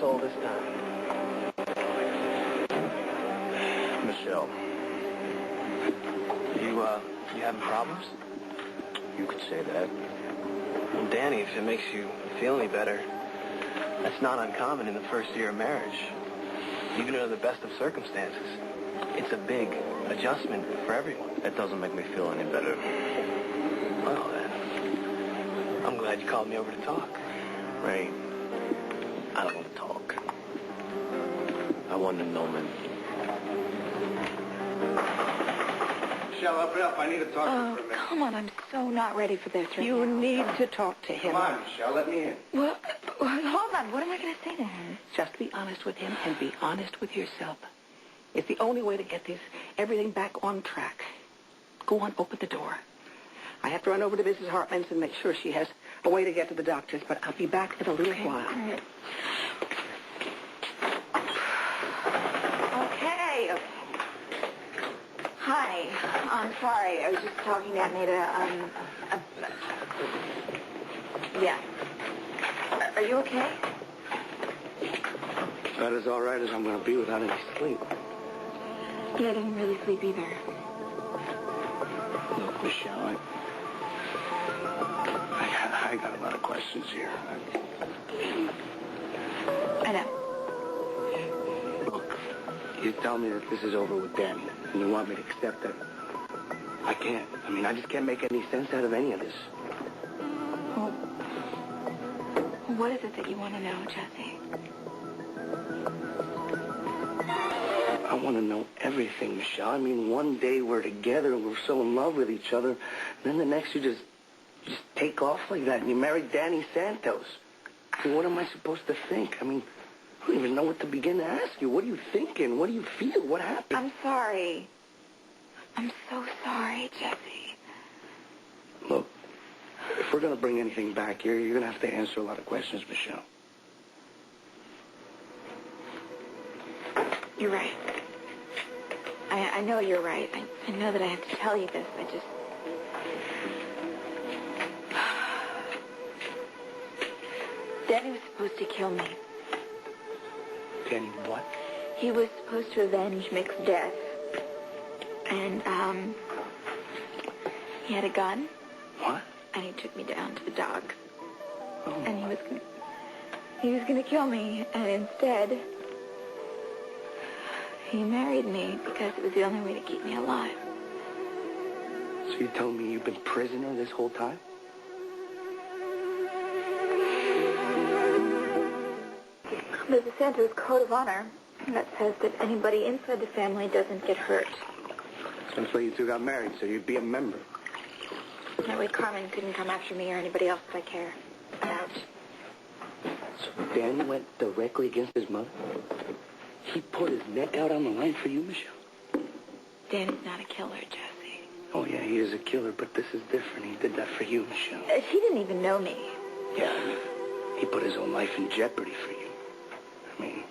soul this time. Michelle. You having problems? You could say that. Well, Danny, if it makes you feel any better, that's not uncommon in the first year of marriage. Even under the best of circumstances. It's a big adjustment for everyone. That doesn't make me feel any better. Well, then, I'm glad you called me over to talk. Ray, I don't want to talk. I want an annulment. Michelle, up it up. I need to talk to you for a minute. Come on, I'm so not ready for this right You now. need to talk to him. Come on, Michelle, let me in. Well, hold on. What am I going to say to him? Just be honest with him and be honest with yourself. It's the only way to get everything back on track. Go on, open the door. I have to run over to Mrs. Hartman's and make sure she has a way to get to the doctor's, but I'll be back in a little while. Okay. Hi. I'm sorry. I was just talking to Anita. Yeah. Are you okay? About as all right as I'm going to be without any sleep. Yeah, I didn't really sleep either. Look, Michelle, I got a lot of questions here. I know. Look, you tell me that this is over with Danny, and you want me to accept that. I can't. I mean, I just can't make any sense out of any of this. Well, what is it that you want to know, Jesse? I want to know everything, Michelle. I mean, one day we're together and we're so in love with each other, and then the next you just take off like that and you marry Danny Santos. I mean, what am I supposed to think? I mean, I don't even know what to begin to ask you. What are you thinking? What do you feel? What happened? I'm sorry. I'm so sorry, Jesse. Look, if we're going to bring anything back here, you're going to have to answer a lot of questions, Michelle. You're right. I know you're right. I know that I have to tell you this. I just... Danny was supposed to kill me. Danny, what? He was supposed to avenge Mick's death. And, he had a gun. What? And he took me down to the dock. Oh. And he was gonna kill me. And instead, he married me because it was the only way to keep me alive. So you're telling me you've been prisoner this whole time? There's a Santos code of honor that says that anybody inside the family doesn't get hurt. That's why you two got married, so you'd be a member. That way Carmen couldn't come after me or anybody else that I care about. So Danny went directly against his mother? He put his neck out on the line for you, Michelle? Danny's not a killer, Jesse. Oh, yeah, he is a killer, but this is different. He did that for you, Michelle. He didn't even know me. Yeah, he put his own life in jeopardy for you. I mean,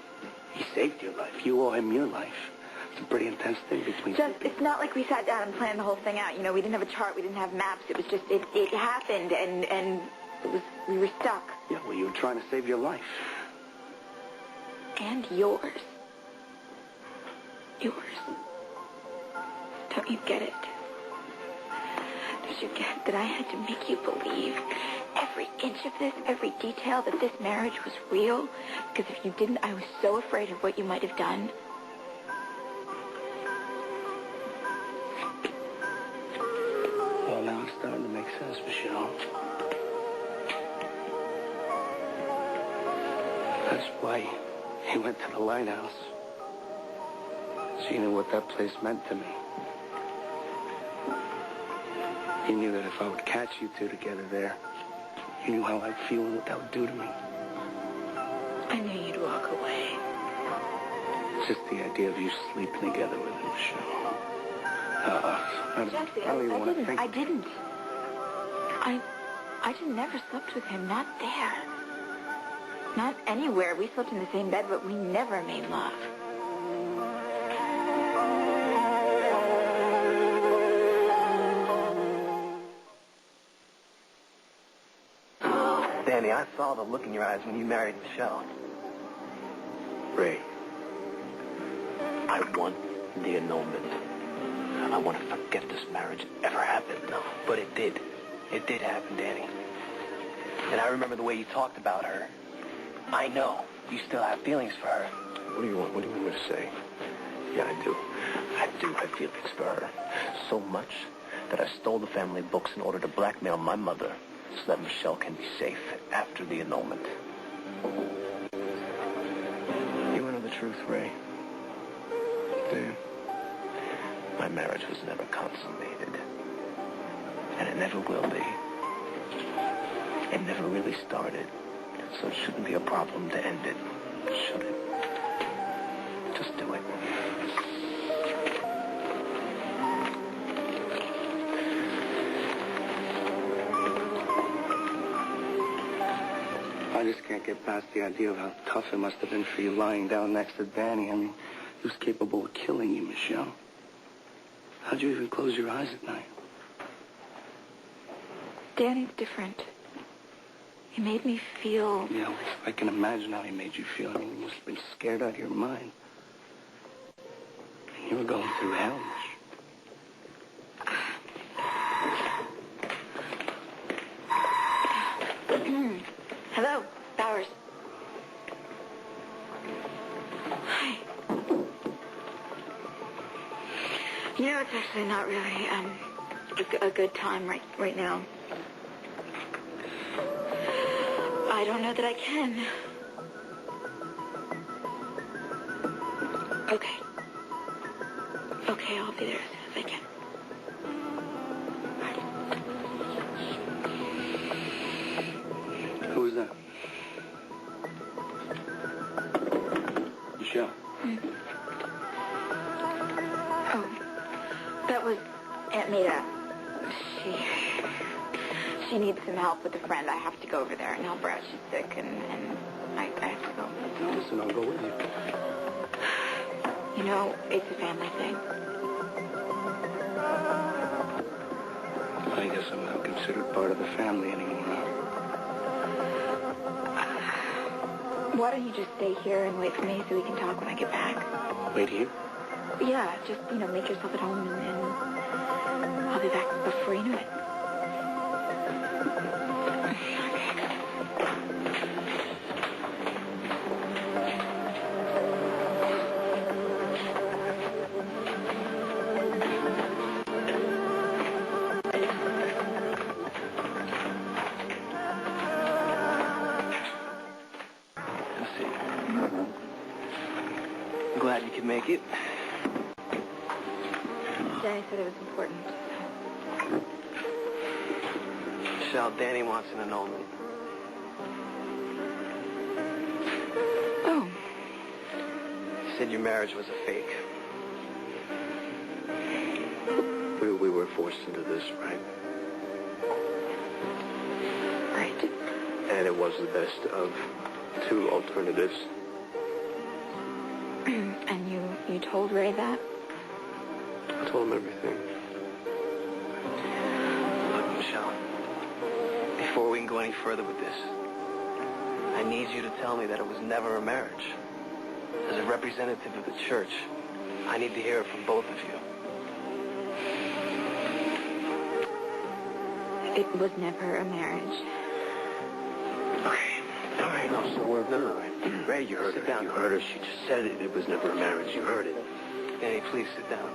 he saved your life. You owe him your life. It's a pretty intense thing between Just, it's not like we sat down and planned the whole thing out. You know, we didn't have a chart. We didn't have maps. It was just, it happened, and we were stuck. Yeah, well, you were trying to save your life. And yours. Yours. Don't you get it? Don't you get that I had to make you believe every inch of this, every detail, that this marriage was real? Because if you didn't, I was so afraid of what you might have done. Well, now it's starting to make sense, Michelle. That's why he went to the lighthouse. So you knew what that place meant to me. He knew that if I would catch you two together there, he knew how I'd feel and what that would do to me. I knew you'd walk away. It's just the idea of you sleeping together with him, Michelle. Jesse, I don't even want to think. I didn't. I just never slept with him. Not there. Not anywhere. We slept in the same bed, but we never made love. Danny, I saw the look in your eyes when you married Michelle. Ray, I want the annulment. I want to forget this marriage ever happened. No, but it did. It did happen, Danny. And I remember the way you talked about her. I know you still have feelings for her. What do you want? What do you want me to say? Yeah, I do. I do have feelings for her. So much that I stole the family books in order to blackmail my mother so that Michelle can be safe after the annulment. You want to know the truth, Ray? Yeah. My marriage was never consummated. And it never will be. It never really started. So it shouldn't be a problem to end it, should it? Just do it. I just can't get past the idea of how tough it must have been for you lying down next to Danny. I mean, he was capable of killing you, Michelle. How'd you even close your eyes at night? Danny's different. He made me feel... Yeah, I can imagine how he made you feel. I mean, you must have been scared out of your mind. You were going through hell, Hello, Bowers. Hi. You know, it's actually not really a good time right now. I don't know that I can. Okay. Okay, I'll be there as soon as I can. Who was that? Michelle. Oh, that was Aunt Mita. She needs some help with a friend. I have to go over there and help her out. She's sick, and I have to go. No, listen, I'll go with you. You know, it's a family thing. I guess I'm not considered part of the family anymore, huh? Why don't you just stay here and wait for me so we can talk when I get back? Wait here? Yeah, just, make yourself at home, and then I'll be back before you know it. I'm glad you could make it. Danny said it was important. Michelle, Danny wants an annulment. Oh. He said your marriage was a fake. We were forced into this, right? Right. And it was the best of two alternatives. And you told Ray that? I told him everything. Look, Michelle, before we can go any further with this, I need you to tell me that it was never a marriage. As a representative of the church, I need to hear it from both of you. It was never a marriage. Okay. All right. No, Ray, you heard Sit her. down. You heard her. She just said it. It was never a marriage. You heard it. Danny, please sit down.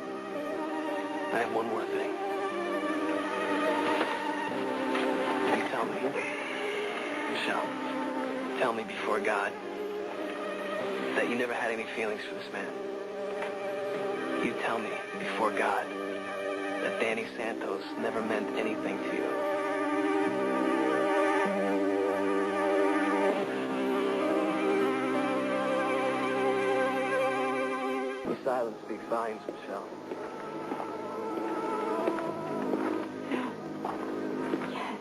I have one more thing. You tell me, Michelle, tell me before God that you never had any feelings for this man. You tell me before God that Danny Santos never meant anything to you. Your silence speaks volumes, Michelle. Yes.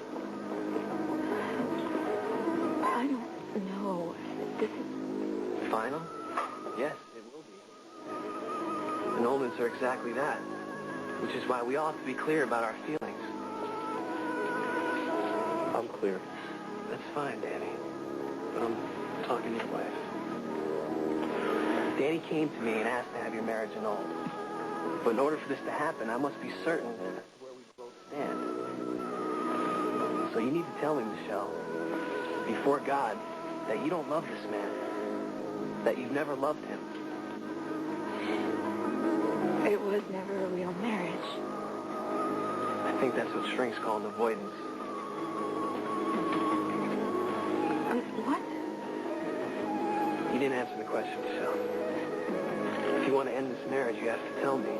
I don't know. This is... Final? Yes, it will be. Annulments are exactly that, which is why we all have to be clear about our feelings. I'm clear. That's fine, Danny, but I'm talking to your wife. Danny came to me and asked to have your marriage annulled. But in order for this to happen, I must be certain as to where we both stand. So you need to tell me, Michelle, before God, that you don't love this man. That you've never loved him. It was never a real marriage. I think that's what shrinks call an avoidance. What? You didn't answer the question, Michelle. If you want to end this marriage, you have to tell me.